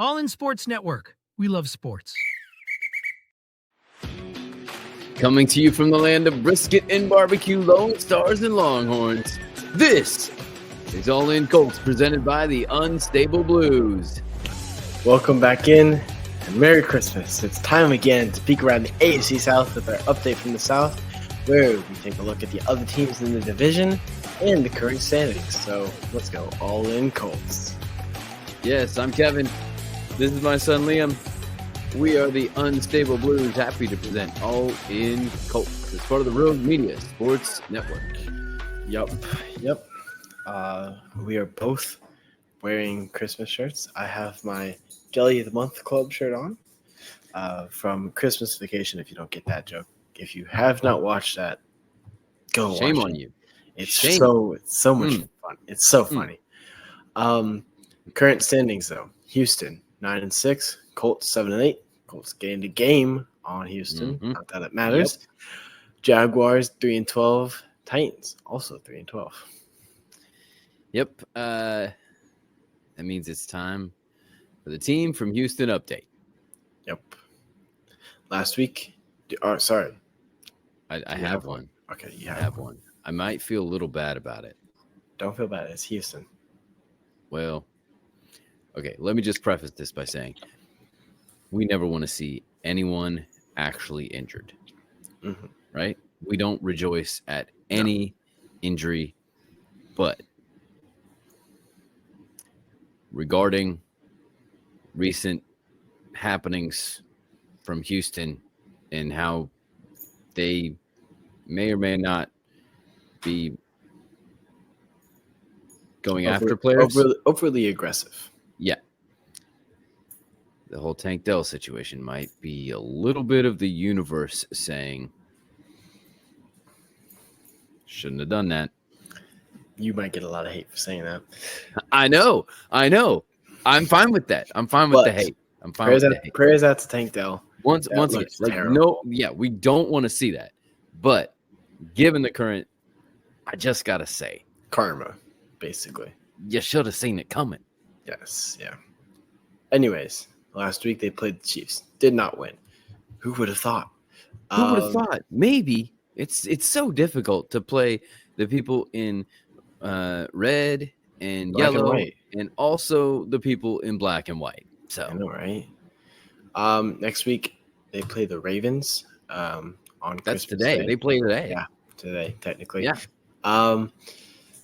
All in Sports Network. We love sports. Coming to you from the land of brisket and barbecue, Lone Stars and Longhorns, this is All In Colts, presented by the Unstable Blues. Welcome back in, and Merry Christmas. It's time again to peek around the AFC South with our update from the South, where we take a look at the other teams in the division and the current standings. So let's go All In Colts. Yes, I'm Kevin. This is my son Liam. We are the Unstable Blues, happy to present All In Colts as part of the Rogue Media Sports Network. Yep. We are both wearing Christmas shirts. I have my Jelly of the Month Club shirt on from Christmas Vacation, if you don't get that joke. If you have not watched that, go watch it. Shame on you. It's so much fun. It's so funny. Current standings, though. Houston, 9-6. Colts, 7-8. Colts gained a game on Houston. Not that it matters. Yep. Jaguars, 3-12. Titans, also 3-12. Yep. That means it's time for the team from Houston update. Yep. Last week, sorry. I have one. Okay, you have one. I might feel a little bad about it. Don't feel bad. It's Houston. Well, okay, let me just preface this by saying we never want to see anyone actually injured, right? We don't rejoice at any injury, but regarding recent happenings from Houston and how they may or may not be going after players. Overly aggressive. Yeah. The whole Tank Dell situation might be a little bit of the universe saying, shouldn't have done that. You might get a lot of hate for saying that. I know. I'm fine with that. I'm fine with the hate. I'm fine with the hate. Prayers out to Tank Dell. Once again, we don't want to see that. But given the current, I just gotta say, karma, basically. You should have seen it coming. Yes, yeah. Anyways, last week they played the Chiefs. Did not win. Who would have thought? Who would have thought? Maybe it's so difficult to play the people in red and black yellow, and white, and also the people in black and white. So I know, right? Next week they play the Ravens. On that's Christmas today. Day. They play today. Yeah, today technically. Yeah.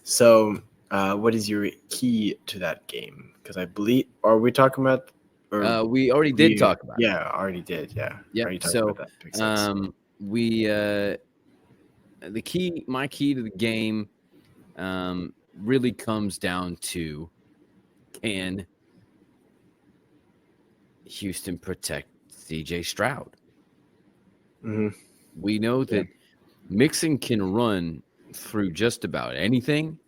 So what is your key to that game? Because I believe, are we talking about? We already did talk about. Yeah, already did. Yeah. Yeah. So my key to the game, really comes down to, can Houston protect CJ Stroud? We know that Mixon can run through just about anything,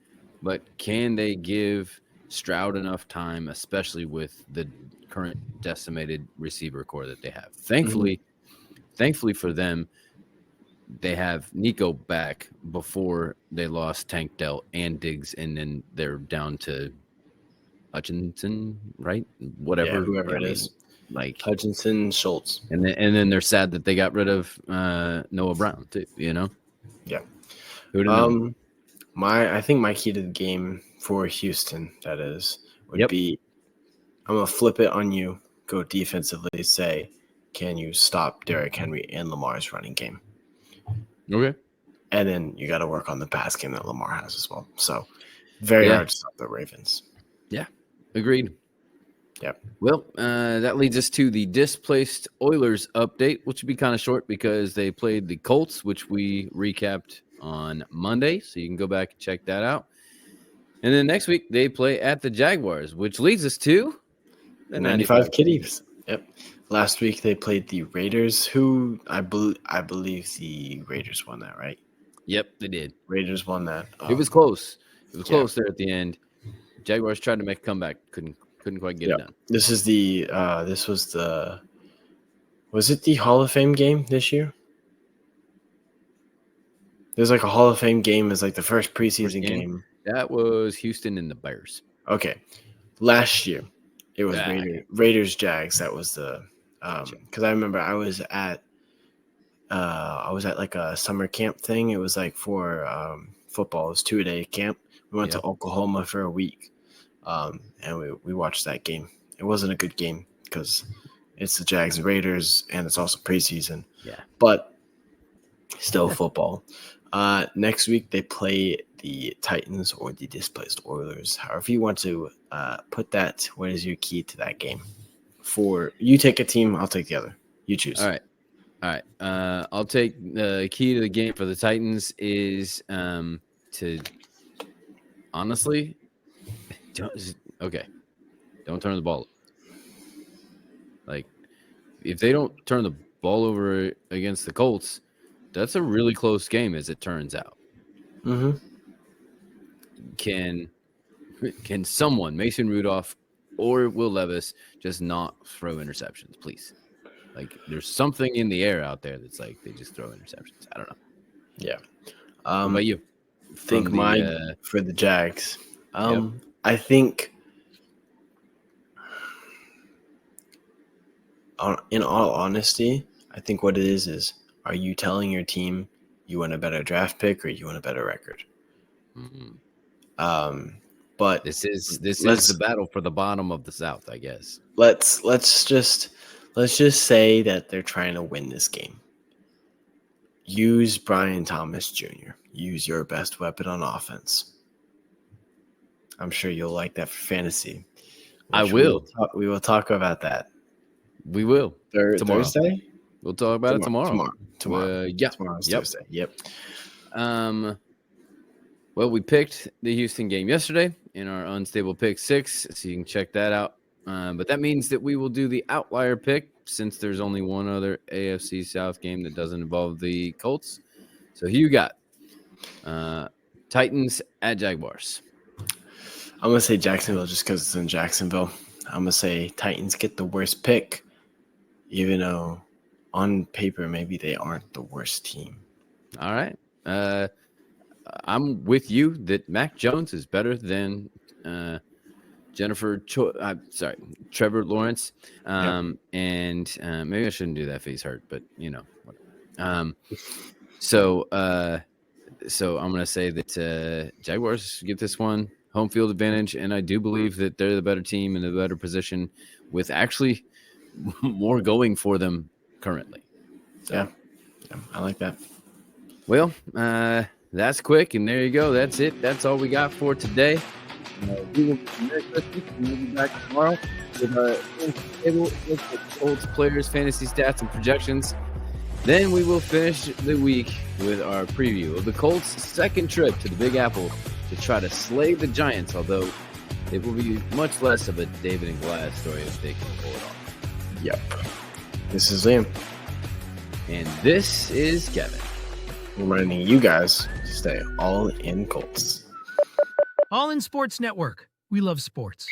but can they give Stroud enough time, especially with the current decimated receiver core that they have? Thankfully for them, they have Nico back before they lost Tank Dell and Diggs, and then they're down to Hutchinson, right? Whatever, whoever it is. Like Hutchinson, Schultz, and then they're sad that they got rid of Noah Brown too. You know, yeah. Who'd have known? I think my key to the game for Houston, that is, would be, I'm gonna flip it on you. Go defensively. Say, can you stop Derrick Henry and Lamar's running game? Okay, and then you got to work on the pass game that Lamar has as well. So very hard to stop the Ravens. Yeah, agreed. Yep. Well, that leads us to the displaced Oilers update, which would be kind of short because they played the Colts, which we recapped on Monday. So you can go back and check that out. And then next week they play at the Jaguars, which leads us to the 95 Kitties. Yep. Last week they played the Raiders, who I believe the Raiders won that, right? Yep, they did. Raiders won that. It was close. It was close there at the end. Jaguars tried to make a comeback, couldn't quite get it done. This is was it the Hall of Fame game this year? There's like a Hall of Fame game as like the first preseason game. That was Houston and the Bears. Okay. Last year, It was Raiders Jags. That was the because I remember I was at like a summer camp thing. It was like for football. It was 2-day camp. We went to Oklahoma for a week, and we watched that game. It wasn't a good game because it's the Jags and Raiders, and it's also preseason. Yeah, but still football. Next week they play the Titans or the displaced Oilers. However you want to put that. What is your key to that game? For you take a team, I'll take the other. You choose. All right. I'll take the key to the game for the Titans is to honestly don't turn the ball. Like if they don't turn the ball over against the Colts, that's a really close game as it turns out. Mm-hmm. Can someone, Mason Rudolph or Will Levis, just not throw interceptions, please? Like there's something in the air out there that's like they just throw interceptions. I don't know. Yeah. What about you? Think mine for the Jags. I think in all honesty, I think what it is are you telling your team you want a better draft pick or you want a better record? Mm-hmm. But this is the battle for the bottom of the South, I guess. Let's just say that they're trying to win this game. Use Brian Thomas Jr. Use your best weapon on offense. I'm sure you'll like that for fantasy. I will. We will talk about that. We will. Tomorrow. Thursday? We'll talk about it tomorrow. Tomorrow. Yeah. Tomorrow's Thursday. Yep. Well, we picked the Houston game yesterday in our Unstable Pick 6, so you can check that out. But that means that we will do the outlier pick since there's only one other AFC South game that doesn't involve the Colts. So who you got? Titans at Jaguars. I'm going to say Jacksonville just because it's in Jacksonville. I'm going to say Titans get the worst pick, even though on paper maybe they aren't the worst team. All right. I'm with you that Mac Jones is better than Trevor Lawrence. And maybe I shouldn't do that if he's hurt, but So I'm going to say that Jaguars get this one, home field advantage, and I do believe that they're the better team in the better position with actually more going for them currently. So. Yeah, I like that. Well, that's quick, and there you go. That's it. That's all we got for today. We will be back tomorrow with our table with Colts players, fantasy stats, and projections. Then we will finish the week with our preview of the Colts' second trip to the Big Apple to try to slay the Giants, although it will be much less of a David and Goliath story if they can pull it off. Yep. This is Liam. And this is Kevin. Reminding you guys to stay all in Colts. All in Sports Network. We love sports.